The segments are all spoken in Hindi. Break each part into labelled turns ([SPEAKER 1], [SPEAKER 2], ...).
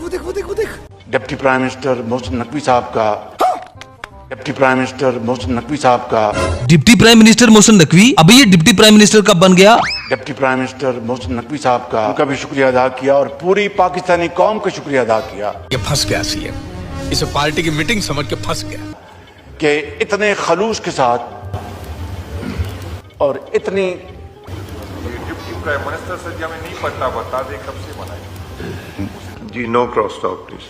[SPEAKER 1] Deputy prime minister Mohsin Naqvi साहब का deputy prime minister Mohsin Naqvi साहब का
[SPEAKER 2] deputy prime minister Mohsin Naqvi, अभी ये डिप्टी प्राइम मिनिस्टर कब बन गया?
[SPEAKER 1] Deputy prime minister Mohsin Naqvi साहब का उनका भी शुक्रिया अदा किया और पूरी पाकिस्तानी कौम का शुक्रिया अदा किया।
[SPEAKER 3] ये फंस गया सीएम, इसे पार्टी की मीटिंग समझ के फंस गया
[SPEAKER 1] कि इतने खलूस के साथ और इतनी
[SPEAKER 4] डिप्टी प्राइम मिनिस्टर से हमें नहीं पता, बता दे कब से बनाई
[SPEAKER 5] जी। नो क्रॉस टॉक प्लीज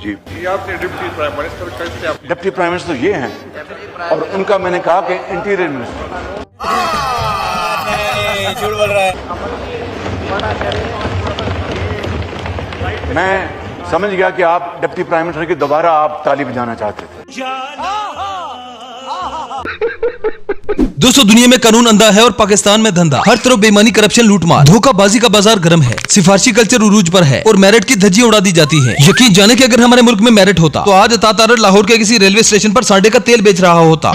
[SPEAKER 5] जी।
[SPEAKER 4] आपने डिप्टी प्राइम मिनिस्टर कैसे आप
[SPEAKER 1] डिप्टी प्राइम मिनिस्टर ये हैं और उनका मैंने कहा कि इंटीरियर मिनिस्टर।
[SPEAKER 2] झूठ बोल रहा है।
[SPEAKER 1] मैं समझ गया कि आप डिप्टी प्राइम मिनिस्टर की दोबारा आप ताली बजाना चाहते थे।
[SPEAKER 2] दोस्तों, दुनिया में कानून अंधा है और पाकिस्तान में धंधा। हर तरफ बेईमानी, करप्शन, लूटमार, धोखाबाजी का बाजार गर्म है। सिफारशी कल्चर उरूज पर है और मेरिट की धज्जियां उड़ा दी जाती हैं। यकीन जाने कि अगर हमारे मुल्क में मेरिट होता तो आज अता तारड़ लाहौर के किसी रेलवे स्टेशन पर सांडे का तेल बेच रहा होता।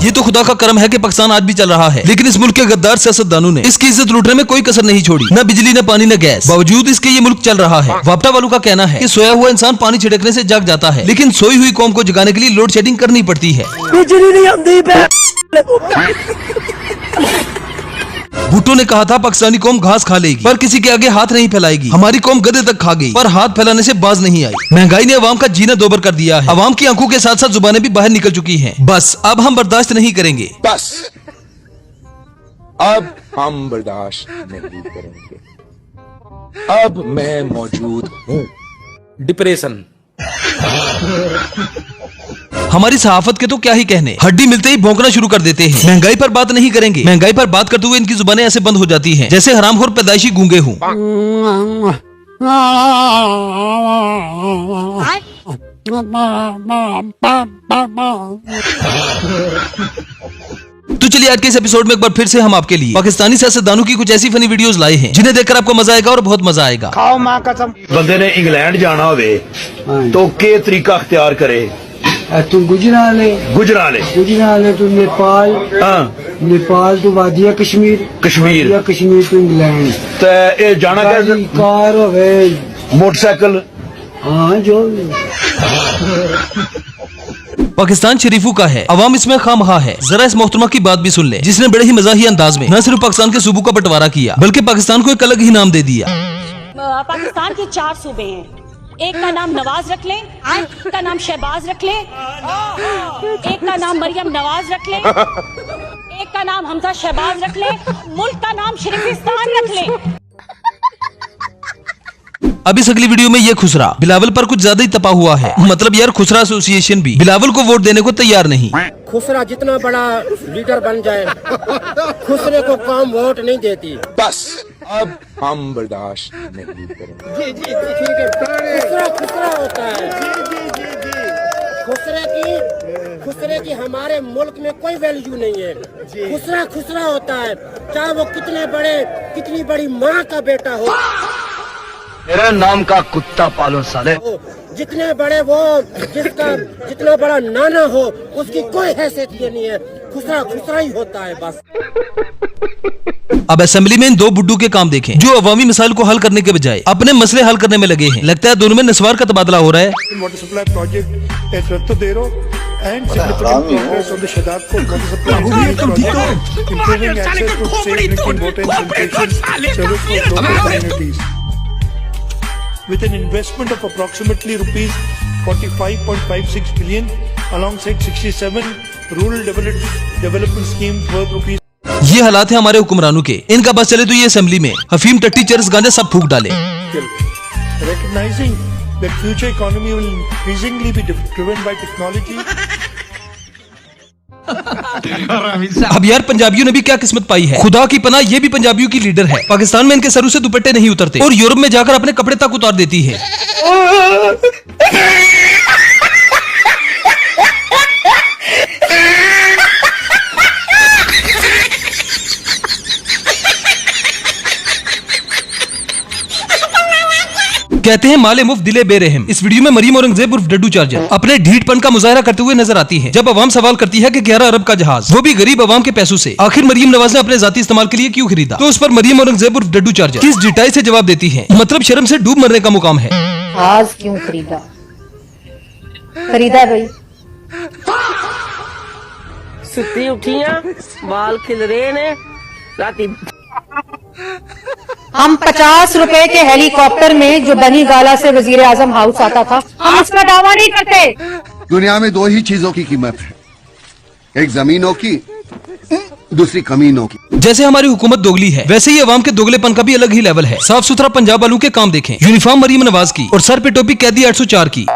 [SPEAKER 2] ये तो खुदा का करम है कि पाकिस्तान आज भी चल रहा है, लेकिन इस मुल्क के गद्दार सियासतदानों ने इसकी इज्जत लूटने में कोई कसर नहीं छोड़ी। न बिजली, न पानी, न गैस, बावजूद इसके ये मुल्क चल रहा है। वापटा वालों का कहना है कि सोया हुआ इंसान पानी छिड़कने से जाग जाता है, लेकिन सोई हुई कौम को जगाने के लिए लोड शेडिंग करनी पड़ती है। बिजली नहीं आती। भुट्टो ने कहा था पाकिस्तानी कौम घास खा लेगी पर किसी के आगे हाथ नहीं फैलाएगी। हमारी कौम गधे तक खा गई पर हाथ फैलाने से बाज नहीं आई। महंगाई ने अवाम का जीना दोबर कर दिया है। अवाम की आंखों के साथ साथ जुबानें भी बाहर निकल चुकी हैं। बस अब हम बर्दाश्त नहीं करेंगे।
[SPEAKER 3] बस अब हम बर्दाश्त नहीं करेंगे। अब मैं मौजूद हूँ। डिप्रेशन।
[SPEAKER 2] हमारी सहाफत के तो क्या ही कहने, हड्डी मिलते ही भौंकना शुरू कर देते हैं। महंगाई पर बात नहीं करेंगे। महंगाई पर बात करते हुए इनकी जुबानें ऐसे बंद हो जाती हैं जैसे हरामखोर पैदाइशी गूंगे हों। तो चलिए आज के इस एपिसोड में एक बार फिर से हम आपके लिए पाकिस्तानी सियासतदानों की कुछ ऐसी फनी वीडियोस लाए हैं जिन्हें देखकर आपको मजा आएगा और बहुत मजा आएगा।
[SPEAKER 6] खाओ मां कसम।
[SPEAKER 7] बंदे ने इंग्लैंड जाना होवे तो के तरीका अख्तियार करे?
[SPEAKER 6] तू गुजराले तू नेपाल, नेपाल तू वादिया कश्मीर तू इंग्लैंड।
[SPEAKER 7] ते ए जाना कैसे?
[SPEAKER 6] कार होवे,
[SPEAKER 7] मोटरसाइकिल।
[SPEAKER 6] हाँ जो
[SPEAKER 2] पाकिस्तान शरीफों का है, अवाम इसमें खामखा है। जरा इस मोहतरमा की बात भी सुन ले जिसने बड़े ही मजाही अंदाज में न सिर्फ पाकिस्तान के सूबों का बंटवारा किया बल्कि पाकिस्तान को एक अलग ही नाम दे दिया।
[SPEAKER 8] पाकिस्तान के 4 सूबे हैं, एक का नाम नवाज रख लें, एक का नाम शहबाज रख लें, एक का नाम मरियम नवाज रख लें, एक का नाम हमजा शहबाज रख लें, मुल्क का नाम शरीफिस्तान रख लें।
[SPEAKER 2] अब इस अगली वीडियो में ये खुसरा बिलावल पर कुछ ज्यादा ही तपा हुआ है। मतलब यार खुसरा एसोसिएशन भी बिलावल को वोट देने को तैयार नहीं।
[SPEAKER 9] खुसरा जितना बड़ा लीडर बन जाए खुसरे को कौम वोट नहीं देती।
[SPEAKER 3] बस अब हम बर्दाश्त नहीं करेंगे।
[SPEAKER 9] जी ठीक है। खुसरा होता है। खुसरे की हमारे मुल्क में कोई वैल्यू नहीं है। खुसरा होता है, चाहे वो कितनी बड़ी माँ का बेटा हो।
[SPEAKER 7] मेरा नाम का कुत्ता पालो साले।
[SPEAKER 9] जितने बड़े वो जितना बड़ा नाना हो उसकी कोई हैसियत नहीं है। खुसरा ही होता है बस।
[SPEAKER 2] अब असेंबली में इन दो बुड्ढू के काम देखें जो अवामी मसाइल को हल करने के बजाय अपने मसले हल करने में लगे हैं। लगता है दोनों में नस्वार का तबादला हो रहा है।
[SPEAKER 10] Water supply project at Ratodero and significant progress on the Shadadkot water supply project, improving access to safe drinking water and sanitation service for local communities. With an investment of approximately rupees 45.56 billion alongside 67 rural development schemes worth rupees।
[SPEAKER 2] ये हालात है हमारे हुक्मरानों के। इनका बस चले तो ये असेंबली में अफीम, टट्टी, चरस, गांजा सब फूंक डाले।
[SPEAKER 10] Recognizing that future economy will increasingly be driven by technology।
[SPEAKER 2] अब यार पंजाबियों ने भी क्या किस्मत पाई है। खुदा की पनाह ये भी पंजाबियों की लीडर है। पाकिस्तान में इनके सरों से दुपट्टे नहीं उतरते और यूरोप में जाकर अपने कपड़े तक उतार देती है। कहते हैं माले मुफ्त दिले बेरहम। इस वीडियो में मरियम औरंगजेब उर्फ डड्डू चार्जर अपने ढीठपन का मुजाहरा करते हुए नजर आती है जब अवाम सवाल करती है कि 11 अरब का जहाज, वो भी गरीब अवाम के पैसों से, आखिर मरियम नवाज ने अपने जाती इस्तेमाल के लिए क्यों खरीदा? तो उस पर मरियम औरंगजेब उर्फ डड्डू चार्जर किस डिटाई से जवाब देती है, मतलब शर्म से डूब मरने का मुकाम है।
[SPEAKER 11] आज क्यों खरीदा? खरीदा भाई,
[SPEAKER 9] सुती उठियां, बाल खिल रहे ने, राती
[SPEAKER 11] हम 50 रुपए के हेलीकॉप्टर में जो बनी गाला से वजीर आजम हाउस आता था, हम उसका दावा नहीं करते।
[SPEAKER 3] दुनिया में दो ही चीजों की कीमत है, एक जमीनों की, दूसरी कमीनों की।
[SPEAKER 2] जैसे हमारी हुकूमत दोगली है, वैसे ही अवाम के दोगलेपन का भी अलग ही लेवल है। साफ सुथरा पंजाब वालों के काम देखें, यूनिफॉर्म मरियम नवाज की और सर पे टोपी कैदी 804 की।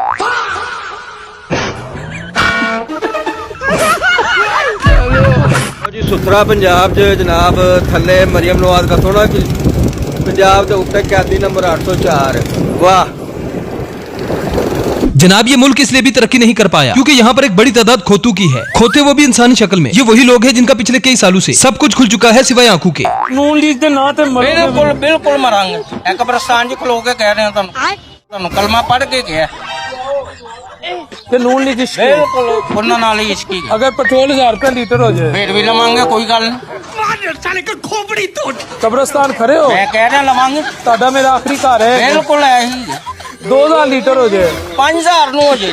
[SPEAKER 6] सुथरा पंजाब च जनाब थले मरियम नवाज का थोड़ा कि पंजाब के उत्ते कैदी नंबर 804। वाह
[SPEAKER 2] जनाब, ये मुल्क इसलिए भी तरक्की नहीं कर पाया क्योंकि यहाँ पर एक बड़ी तादाद खोतू की है। खोते वो भी इंसानी शक्ल में। ये वही लोग हैं जिनका पिछले कई सालों से सब कुछ खुल चुका है सिवाय आंखों के।
[SPEAKER 9] नून लीग दे ना ते बिल्कुल बिल्कुल मरांगे। एक कब्रिस्तान च खलो के कह रहे हैं तुहानू कलमा पढ़ के गया ते नून लीग बिल्कुल उन्हां नाल ही इश्की। अगर पेट्रोल 1000 रुपए लीटर हो जाए फिर भी लवांगे, कोई गल नहीं। साले का खोपड़ी तोड़ कब्रिस्तान खड़े हो, मैं कह रहा लवांगे। ताड़ा मेरा आखिरी घर है, बिल्कुल है ही। 2000 लीटर हो जाए, 5000 नु हो जाए,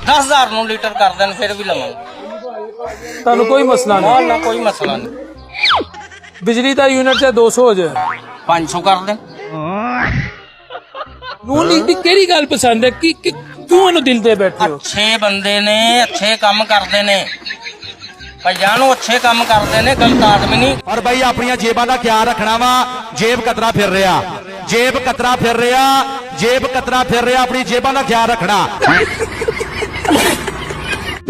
[SPEAKER 9] 10000 नु लीटर कर देन फिर भी लवांगे। तानू कोई मसला नहीं, ना कोई मसला नहीं। बिजली का यूनिट से 200 हो जाए, 500 कर देन। नून लीग दी केड़ी गल पसंद है कि क्यों इन्हू दिल दे बैठे हो? अच्छे बंदे ने, अच्छे काम करते ने, भाईजान अच्छे काम करते ने, गलत आदमी नहीं।
[SPEAKER 7] और भाई अपनी जेबा का ख्याल रखना वा, जेब कतरा फिर रहा, जेब कतरा फिर रहा, जेब कतरा फिर रहा, अपनी जेबा का ख्याल रखना।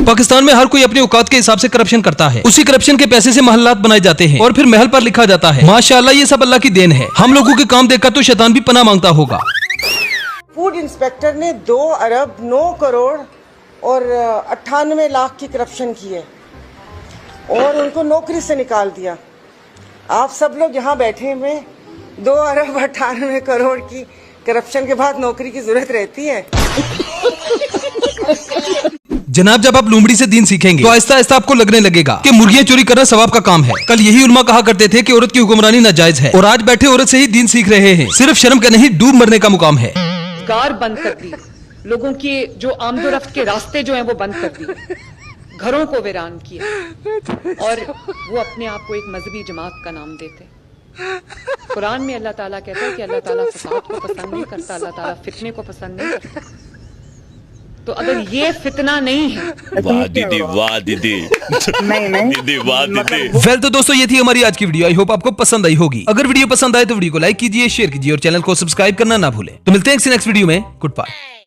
[SPEAKER 2] पाकिस्तान में हर कोई अपनी औकात के हिसाब से करप्शन करता है। उसी करप्शन के पैसे से महल्लात बनाए जाते हैं और फिर महल पर लिखा जाता है माशाअल्लाह ये सब अल्लाह की देन है। हम लोगों के काम देखकर तो शैतान भी पनाह मांगता होगा।
[SPEAKER 9] फूड इंस्पेक्टर ने 2 अरब 9 करोड़ और 98 लाख की करप्शन की है और उनको नौकरी से निकाल दिया। आप सब लोग यहाँ बैठे हुए 2 अरब 98 करोड़ की करप्शन के बाद नौकरी की जरूरत रहती है?
[SPEAKER 2] जनाब, जब आप लोमड़ी से दीन सीखेंगे तो आहिस्ता आहिस्ता आपको लगने लगेगा कि मुर्गियां चोरी करना सवाब का काम है। कल यही उलमा कहा करते थे कि औरत की हुक्मरानी नाजायज है और आज बैठे औरत से ही दीन सीख रहे हैं। सिर्फ शर्म का नहीं, डूब मरने का मुकाम है।
[SPEAKER 11] कार बंद कर दी, लोगों के जो आमदोरफ्त के रास्ते जो हैं वो बंद कर दिए, घरों को वीरान किया और वो अपने आप को एक मजहबी जमात का नाम देते। कुरान में अल्लाह ताला कहता है कि अल्लाह ताला फसाद को पसंद नहीं करता, अल्लाह ताला फितने को पसंद नहीं करता। तो अगर ये फितना नहीं है,
[SPEAKER 7] वाह दीदी, वाह दीदी, दीदी, वाह दीदी।
[SPEAKER 2] वेल तो दोस्तों, ये थी हमारी आज की वीडियो। आई होप आपको पसंद आई होगी। अगर वीडियो पसंद आए तो वीडियो को लाइक कीजिए, शेयर कीजिए और चैनल को सब्सक्राइब करना ना भूलें। तो मिलते हैं नेक्स्ट वीडियो में। Good bye.